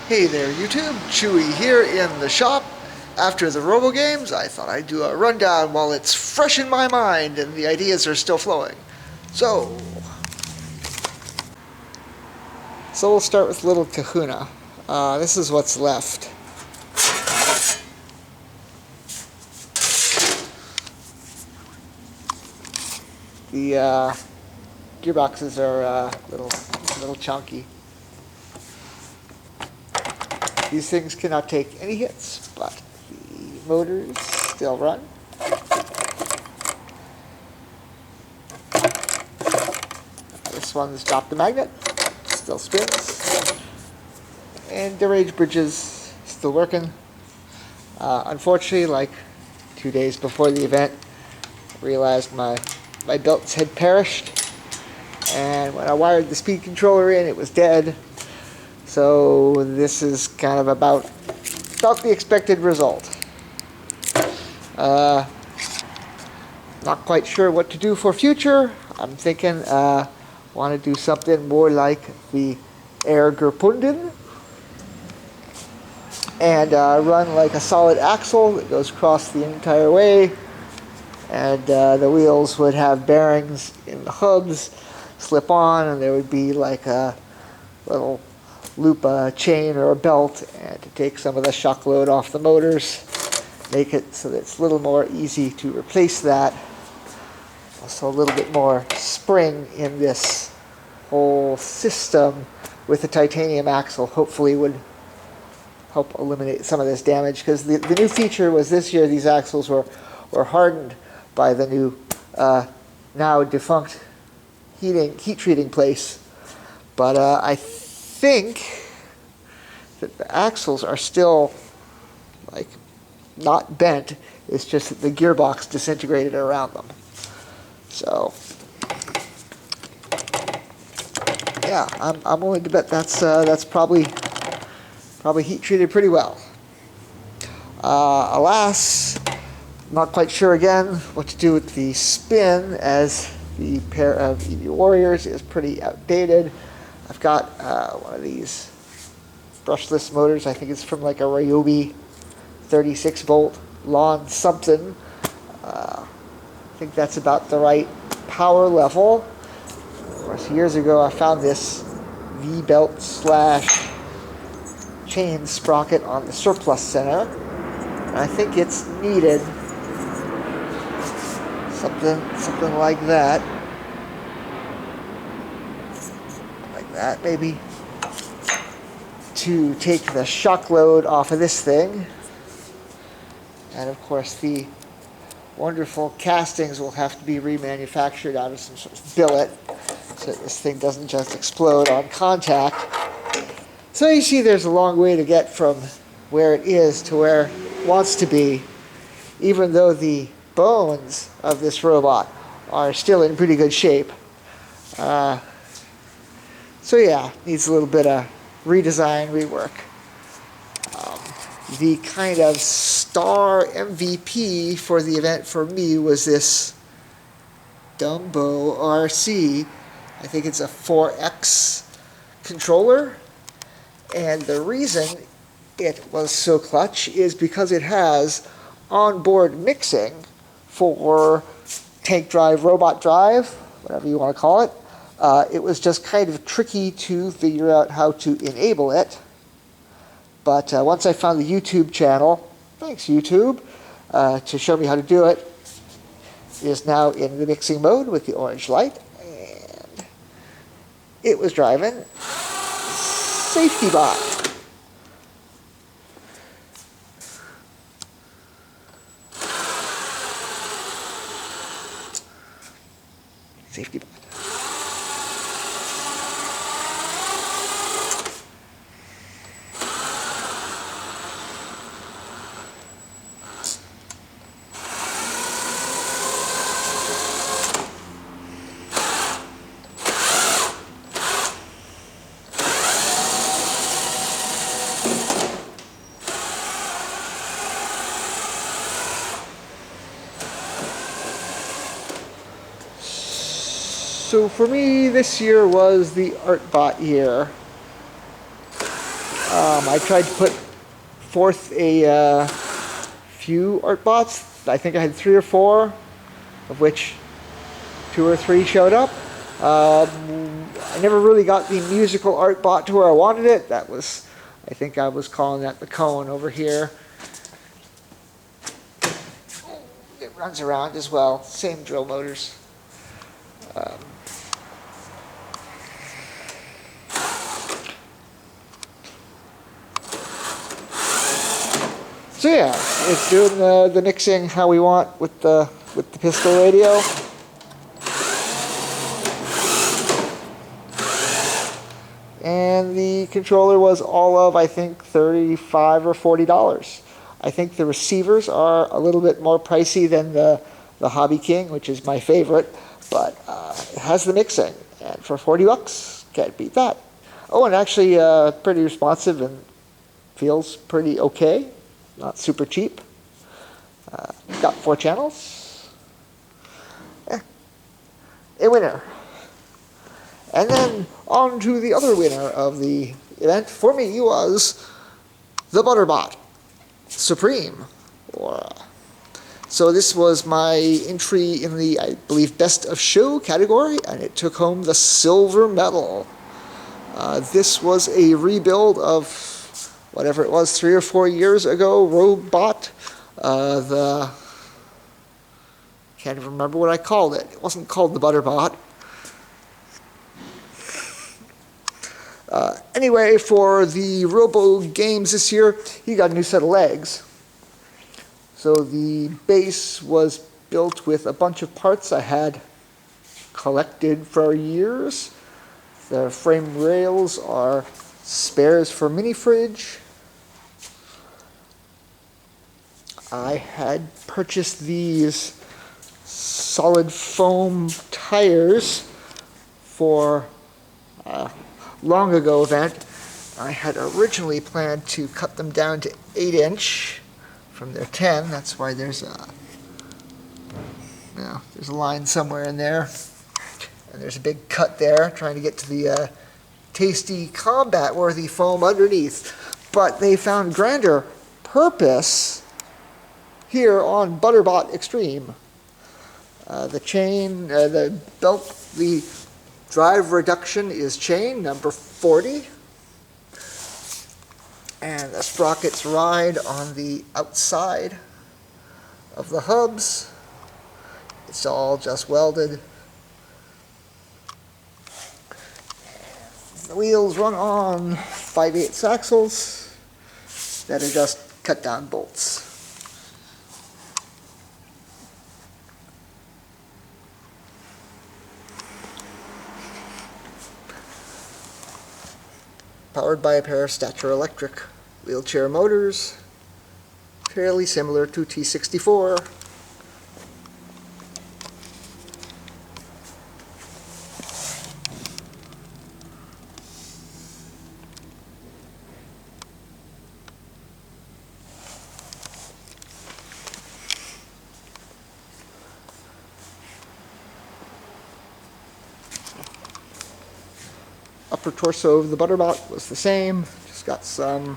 Hey there YouTube, Chewy here in the shop. After the RoboGames, I thought I'd do a rundown while it's fresh in my mind and the ideas are still flowing. So we'll start with little Kahuna. This is what's left. The gearboxes are little chunky. These things cannot take any hits, but the motors still run. This one's dropped the magnet, still spins. And the rage bridge is still working. Unfortunately, like 2 days before the event, I realized my belts had perished. And when I wired the speed controller in, it was dead. So this is kind of about the expected result. Not quite sure what to do for future. I'm thinking want to do something more like the Air Gerpunden and run like a solid axle that goes across the entire way, and the wheels would have bearings in the hubs, slip on, and there would be like a little loop a chain or a belt and to take some of the shock load off the motors, make it so that it's a little more easy to replace that. Also a little bit more spring in this whole system with the titanium axle hopefully would help eliminate some of this damage, because the new feature was this year these axles were hardened by the new now defunct heat treating place. But I think that the axles are still like not bent. It's just that the gearbox disintegrated around them. So yeah, I'm willing to bet that's probably heat treated pretty well. Alas, not quite sure again what to do with the spin, as the pair of EV Warriors is pretty outdated. I've got one of these brushless motors. I think it's from like a Ryobi 36 volt lawn something. I think that's about the right power level. Of course, years ago I found this V-belt slash chain sprocket on the surplus center, and I think it's needed something like that. That maybe to take the shock load off of this thing. And of course the wonderful castings will have to be remanufactured out of some sort of billet so that this thing doesn't just explode on contact. So you see there's a long way to get from where it is to where it wants to be, even though the bones of this robot are still in pretty good shape. So yeah, needs a little bit of redesign, rework. The kind of star MVP for the event for me was this DumboRC. I think it's a 4X controller. And the reason it was so clutch is because it has onboard mixing for tank drive, robot drive, whatever you want to call it. It was just kind of tricky to figure out how to enable it. But once I found the YouTube channel, thanks YouTube, to show me how to do it, it is now in the mixing mode with the orange light. And it was driving safety bot. Safety bot. So for me, this year was the ArtBot year. I tried to put forth a few art bots. I think I had 3 or 4, of which 2 or 3 showed up. I never really got the musical art bot to where I wanted it. That was, I think I was calling that the cone over here. It runs around as well, same drill motors. So yeah, it's doing the mixing how we want with the pistol radio. And the controller was all of, I think, $35 or $40. I think the receivers are a little bit more pricey than the Hobby King, which is my favorite, but it has the mixing, and for $40, can't beat that. Oh, and actually pretty responsive and feels pretty okay, not super cheap. Got 4 channels. A winner. And then on to the other winner of the event. For me was the ButterBot Supreme. So this was my entry in the, I believe, Best of Show category, and it took home the silver medal. This was a rebuild of whatever it was, 3 or 4 years ago, Robot. Can't even remember what I called it. It wasn't called the ButterBot. Anyway, for the RoboGames this year, he got a new set of legs. So the base was built with a bunch of parts I had collected for years. The frame rails are spares for mini fridge. I had purchased these solid foam tires for long ago event. I had originally planned to cut them down to 8-inch from their 10. That's why there's a line somewhere in there, and there's a big cut there trying to get to the tasty combat-worthy foam underneath. But they found grander purpose here on ButterBot Extreme. The chain, the belt, the drive reduction is chain number 40, and the sprockets ride on the outside of the hubs. It's all just welded. The wheels run on 5/8 axles that are just cut down bolts. Powered by a pair of Stature Electric wheelchair motors, fairly similar to T64. Upper torso of the ButterBot was the same, just got some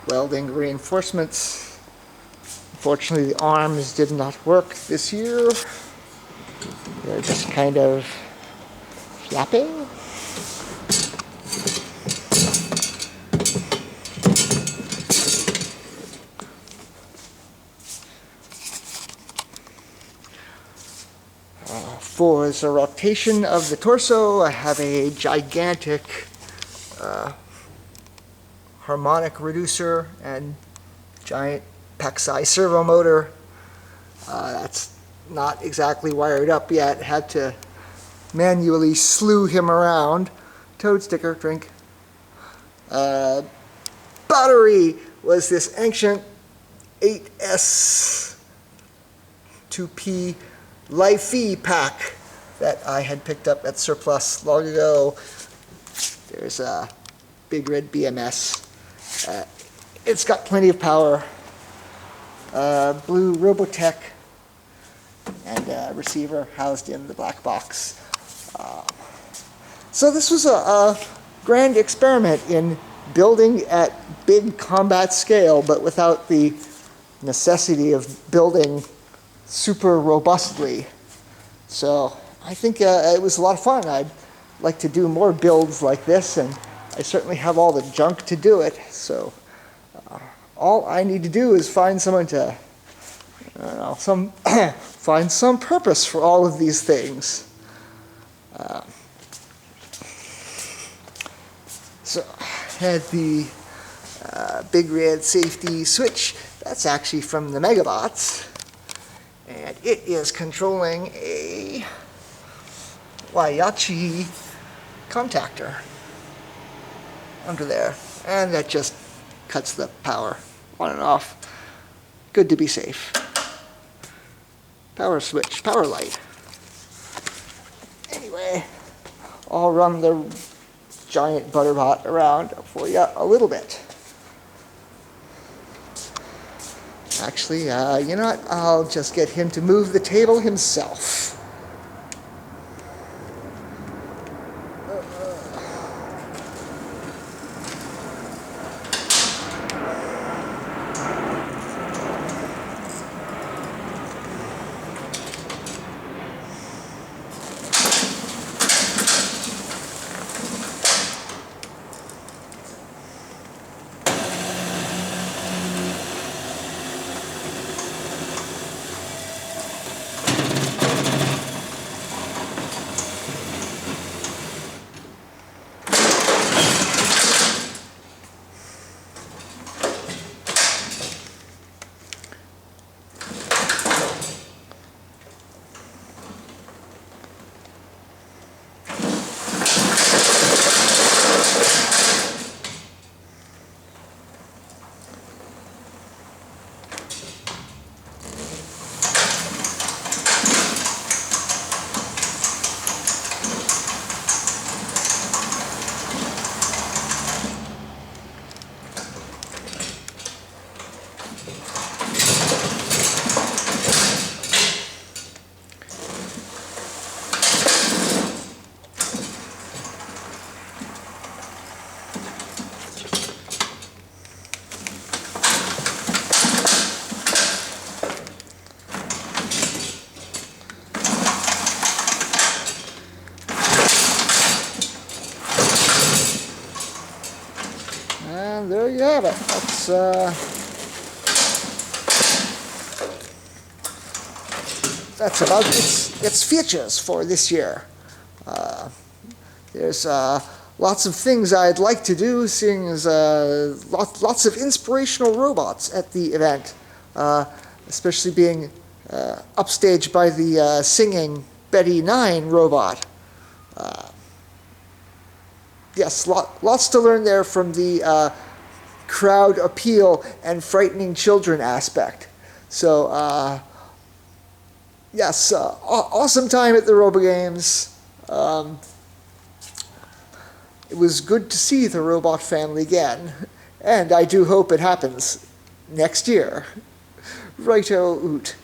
welding reinforcements. Unfortunately, the arms did not work this year. They're just kind of flapping. For the rotation of the torso, I have a gigantic harmonic reducer and giant Paxi servo motor. That's not exactly wired up yet. Had to manually slew him around. Toad sticker, drink. Battery was this ancient 8S 2P Life-E pack that I had picked up at Surplus long ago. There's a big red BMS. It's got plenty of power. Blue Robotech and a receiver housed in the black box. So this was a grand experiment in building at big combat scale, but without the necessity of building super robustly. So I think it was a lot of fun. I'd like to do more builds like this, and I certainly have all the junk to do it. So all I need to do is find someone to, I don't know, find some purpose for all of these things. So I had the big red safety switch. That's actually from the Megabots. And it is controlling a Waiachi contactor under there. And that just cuts the power on and off. Good to be safe. Power switch, power light. Anyway, I'll run the giant Butterbot around for you a little bit. Actually, you know what? I'll just get him to move the table himself. And there you have it. That's about its features for this year. There's lots of things I'd like to do, seeing as lots of inspirational robots at the event, especially being upstaged by the singing Betty 9 robot. Yes, lots to learn there from the crowd appeal and frightening children aspect. So, yes, awesome time at the RoboGames. It was good to see the robot family again, and I do hope it happens next year. Righto oot.